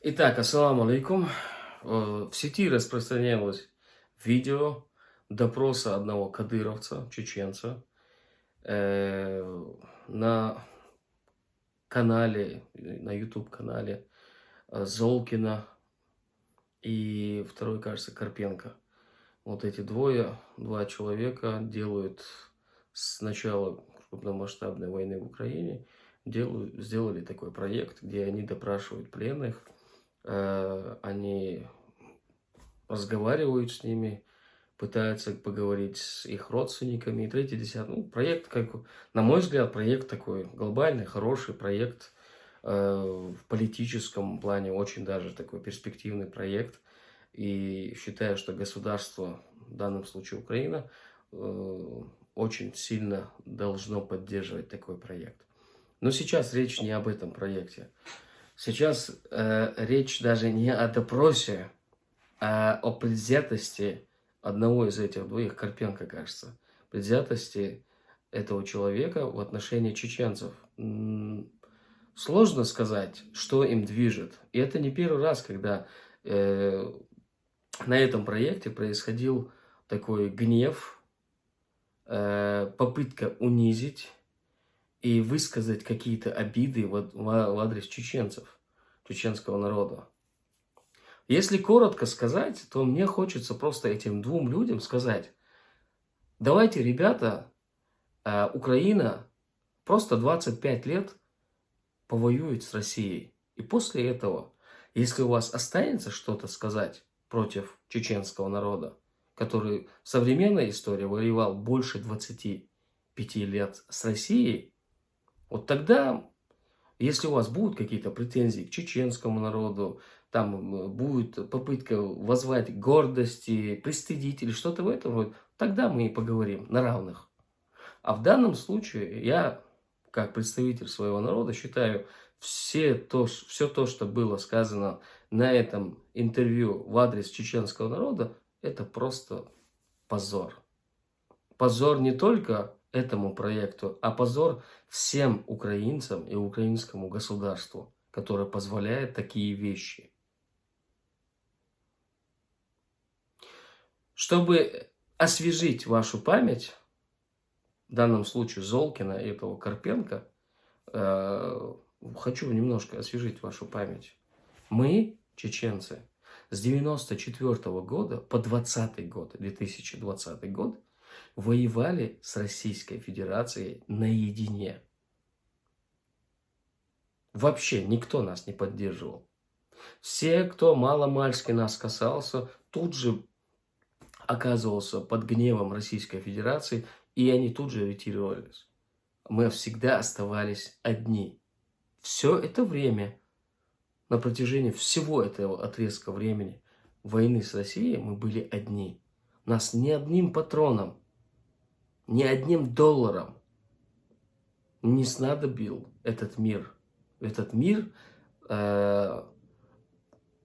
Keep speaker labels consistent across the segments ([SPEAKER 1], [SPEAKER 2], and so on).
[SPEAKER 1] Итак, ассаламу алейкум. В сети распространялось видео допроса одного кадыровца, чеченца, э, на канале, на YouTube-канале Золкина и второй, кажется, Карпенко. Вот эти два человека делают с начала крупномасштабной войны в Украине, сделали такой проект, где они допрашивают пленных, они разговаривают с ними, пытаются поговорить с их родственниками. И третий, десятый. Ну, проект, как, на мой взгляд, проект такой глобальный, хороший проект, в политическом плане очень даже такой перспективный проект. И считаю, что государство, в данном случае Украина, очень сильно должно поддерживать такой проект. Но сейчас речь не об этом проекте. Сейчас речь даже не о допросе, а о предвзятости одного из этих двоих, Карпенко, кажется, предвзятости этого человека в отношении чеченцев. Сложно сказать, что им движет. И это не первый раз, когда на этом проекте происходил такой гнев, попытка унизить и высказать какие-то обиды в адрес чеченцев, чеченского народа. Если коротко сказать, то мне хочется просто этим двум людям сказать: давайте, ребята, Украина просто 25 лет повоюет с Россией. И после этого, если у вас останется что-то сказать против чеченского народа, который в современной истории воевал больше 25 лет с Россией, вот тогда, если у вас будут какие-то претензии к чеченскому народу, там будет попытка воззвать к гордости, пристыдить или что-то в этом роде, тогда мы и поговорим на равных. А в данном случае я, как представитель своего народа, считаю, все то, что было сказано на этом интервью в адрес чеченского народа, это просто позор. Позор не только этому проекту, а позор всем украинцам и украинскому государству, которое позволяет такие вещи. Чтобы освежить вашу память, в данном случае Золкина и этого Карпенко, хочу немножко освежить вашу память. Мы, чеченцы, с 1994 года по 2020 год воевали с Российской Федерацией наедине. Вообще никто нас не поддерживал. Все, кто мало-мальски нас касался, тут же оказывался под гневом Российской Федерации, и они тут же ретировались. Мы всегда оставались одни. Все это время, на протяжении всего этого отрезка времени войны с Россией, мы были одни. Нас ни одним патроном, ни одним долларом не снадобил этот мир. Этот мир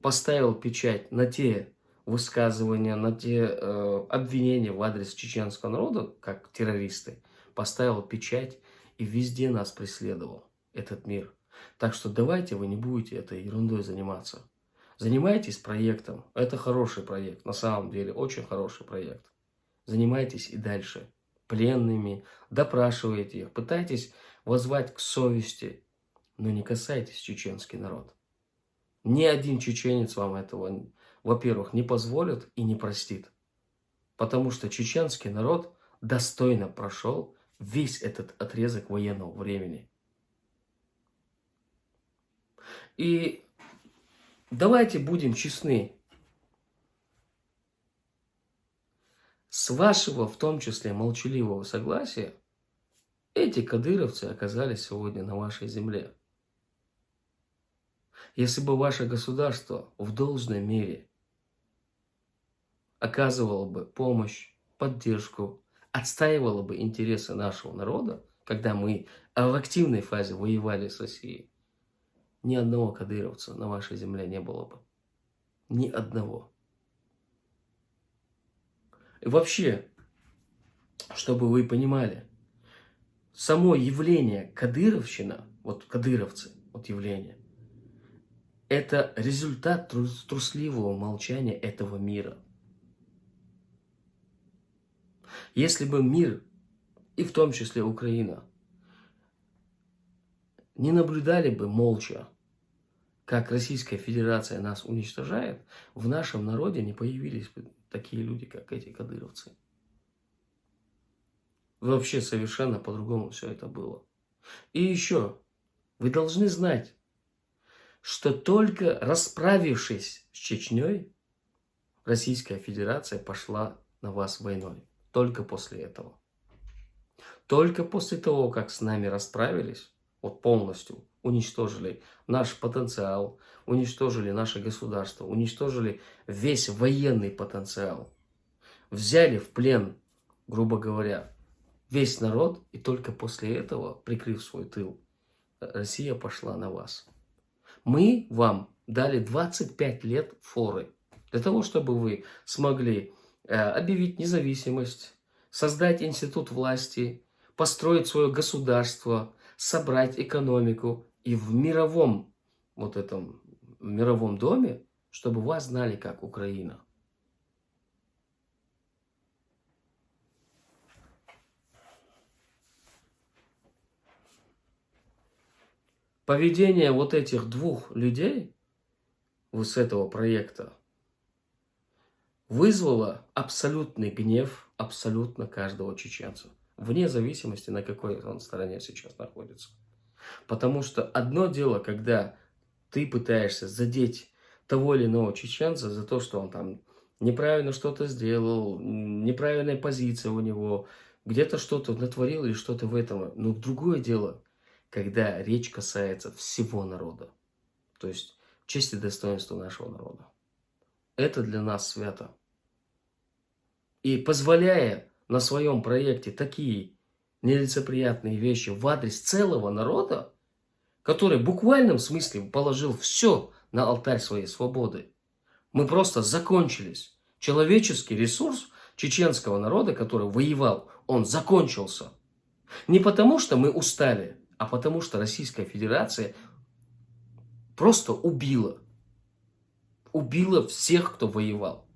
[SPEAKER 1] поставил печать на те высказывания, на те обвинения в адрес чеченского народа, как террористы, поставил печать и везде нас преследовал этот мир. Так что давайте вы не будете этой ерундой заниматься. Занимайтесь проектом. Это хороший проект, на самом деле, очень хороший проект. Занимайтесь и дальше пленными, допрашивайте их, пытайтесь воззвать к совести, но не касайтесь чеченский народ. Ни один чеченец вам этого, во-первых, не позволит и не простит. Потому что чеченский народ достойно прошел весь этот отрезок военного времени. И давайте будем честны. С вашего, в том числе, молчаливого согласия, эти кадыровцы оказались сегодня на вашей земле. Если бы ваше государство в должной мере оказывало бы помощь, поддержку, отстаивало бы интересы нашего народа, когда мы в активной фазе воевали с Россией, ни одного кадыровца на вашей земле не было бы. Ни одного. И вообще, чтобы вы понимали, само явление кадыровщина, вот кадыровцы, вот явление, это результат трусливого молчания этого мира. Если бы мир, и в том числе Украина, не наблюдали бы молча, как Российская Федерация нас уничтожает, в нашем народе не появились бы такие люди, как эти кадыровцы. Вообще совершенно по-другому все это было. И еще, вы должны знать, что только расправившись с Чечней, Российская Федерация пошла на вас войной. Только после этого. Только после того, как с нами расправились, вот полностью уничтожили наш потенциал, уничтожили наше государство, уничтожили весь военный потенциал, взяли в плен, грубо говоря, весь народ, и только после этого, прикрыв свой тыл, Россия пошла на вас. Мы вам дали 25 лет форы для того, чтобы вы смогли объявить независимость, создать институт власти, построить свое государство, собрать экономику и в мировом доме, чтобы вас знали как Украина. Поведение вот этих двух людей с этого проекта вызвало абсолютный гнев абсолютно каждого чеченца, вне зависимости, на какой он стороне сейчас находится. Потому что одно дело, когда ты пытаешься задеть того или иного чеченца за то, что он там неправильно что-то сделал, неправильная позиция у него, где-то что-то натворил или что-то в этом. Но другое дело, когда речь касается всего народа, то есть честь и достоинства нашего народа. Это для нас свято. И позволяя на своем проекте такие нелицеприятные вещи в адрес целого народа, который в буквальном смысле положил все на алтарь своей свободы, мы просто закончились. Человеческий ресурс чеченского народа, который воевал, он закончился. Не потому, что мы устали, а потому, что Российская Федерация просто убила. Убила всех, кто воевал.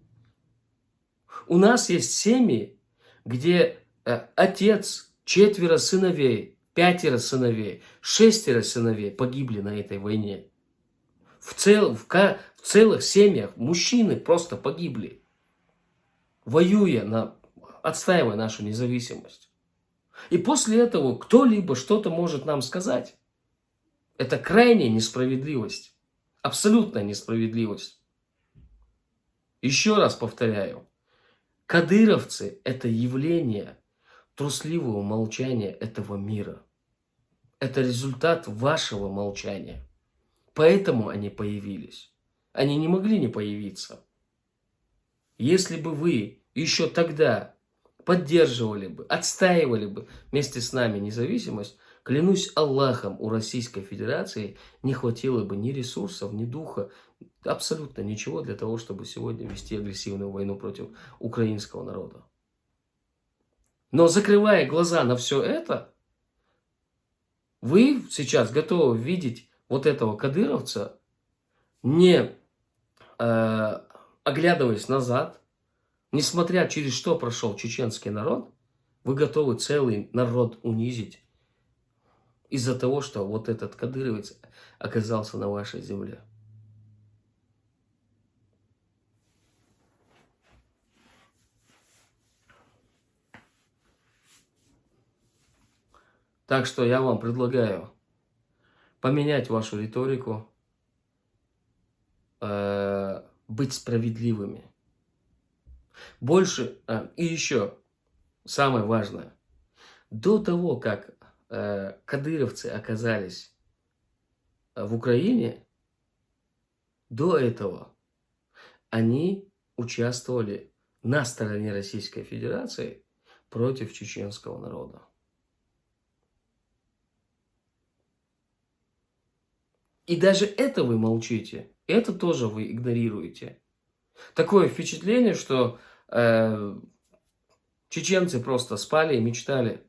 [SPEAKER 1] У нас есть семьи, где отец, 4 сыновей, 5 сыновей, 6 сыновей погибли на этой войне. В целых семьях мужчины просто погибли, воюя, отстаивая нашу независимость. И после этого кто-либо что-то может нам сказать. Это крайняя несправедливость. Абсолютная несправедливость. Еще раз повторяю. Кадыровцы – это явление трусливого молчания этого мира. Это результат вашего молчания. Поэтому они появились. Они не могли не появиться. Если бы вы еще тогда поддерживали бы, отстаивали бы вместе с нами независимость, клянусь Аллахом, у Российской Федерации не хватило бы ни ресурсов, ни духа, абсолютно ничего для того, чтобы сегодня вести агрессивную войну против украинского народа. Но закрывая глаза на все это, вы сейчас готовы видеть вот этого кадыровца, не оглядываясь назад, несмотря через что прошел чеченский народ, вы готовы целый народ унизить из-за того, что вот этот кадыровец оказался на вашей земле. Так что я вам предлагаю поменять вашу риторику, быть справедливыми. Больше, и еще самое важное, до того, как кадыровцы оказались в Украине, до этого они участвовали на стороне Российской Федерации против чеченского народа. И даже это вы молчите, это тоже вы игнорируете. Такое впечатление, что чеченцы просто спали и мечтали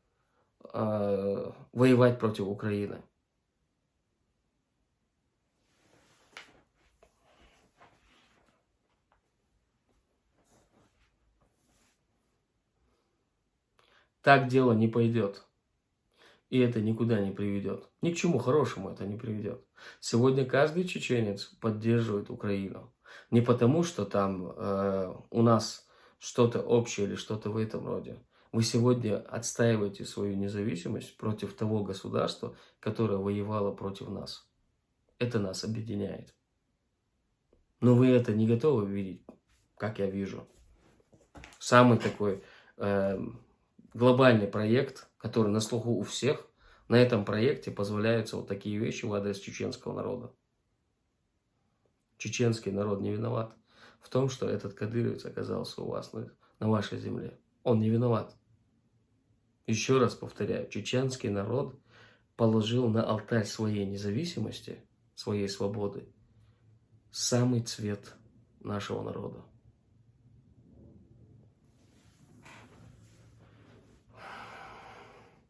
[SPEAKER 1] воевать против Украины. Так дело не пойдет. И это никуда не приведет. Ни к чему хорошему это не приведет. Сегодня каждый чеченец поддерживает Украину. Не потому, что там у нас что-то общее или что-то в этом роде. Вы сегодня отстаиваете свою независимость против того государства, которое воевало против нас. Это нас объединяет. Но вы это не готовы видеть, как я вижу. Самый такой глобальный проект, который на слуху у всех, на этом проекте позволяются вот такие вещи в адрес чеченского народа. Чеченский народ не виноват в том, что этот кадыровец оказался у вас на вашей земле. Он не виноват. Еще раз повторяю, чеченский народ положил на алтарь своей независимости, своей свободы, самый цвет нашего народа.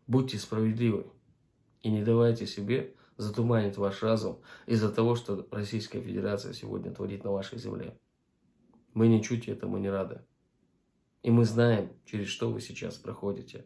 [SPEAKER 1] Будьте справедливы и не давайте себе затуманить ваш разум из-за того, что Российская Федерация сегодня творит на вашей земле. Мы ничуть этому не рады. И мы знаем, через что вы сейчас проходите.